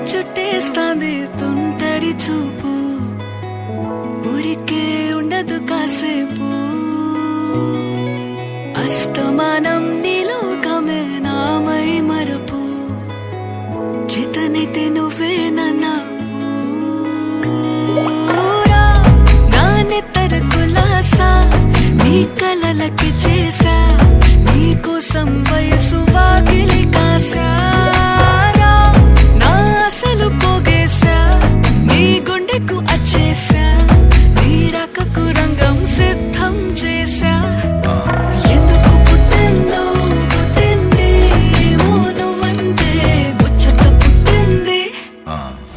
చుట్టేస్తాంది తుంటరి చూపు ఊరికే ఉండదు కాసేపు అస్తమానం నీలోకమే నామై మరపు చేతనైతే నువ్వే నాన్నెత్తర కులాసా నీ కలలకి చేసా నీ కోసం వయసు వాకిలి కాసా నా అసలు పోగేశా నీ గుండెకు అచ్చేసా నీ రకకు రంగం సిద్ధం చేశా ఎందుకు పుట్టిందో పుట్టింది ఏమో నువ్వంటే ముచ్చట పుట్టింది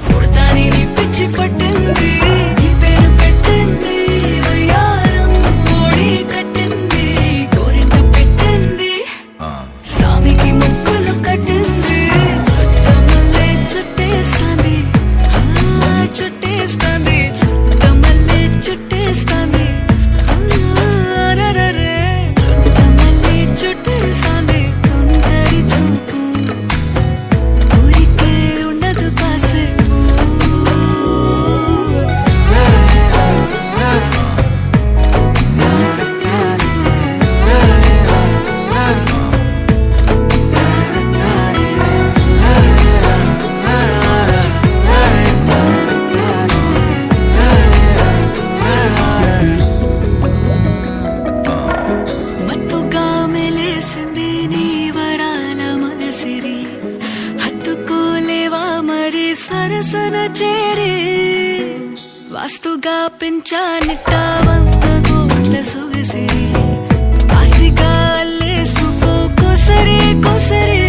పుడతాని నీ పిచ్చి పట్టింది నీ పేరు పెట్టింది వయ్యారం ఓడి కట్టింది గోరింట పెట్టింది సామికి ముక్కులు కట్టింది చుట్టమల్లే చుట్టేస్తాంది చుట్టేస్తాంది చుట్టమల్లే చుట్టేస్తాంది చుట్టమల్లే చుట్టేస్తాంది తుంటరి చూపు ఊరికే ఉండదు కాసేపు మత్తుగా మెలేసింది నీ వరాల మనసిరి హత్తుకోలేవా మరి సరసన చేరి వాస్తుగా పెంచానిట్ట 100 కోట్ల సొగసిరి ఆస్తిగా అల్లేసుకో కొసరి కొసరి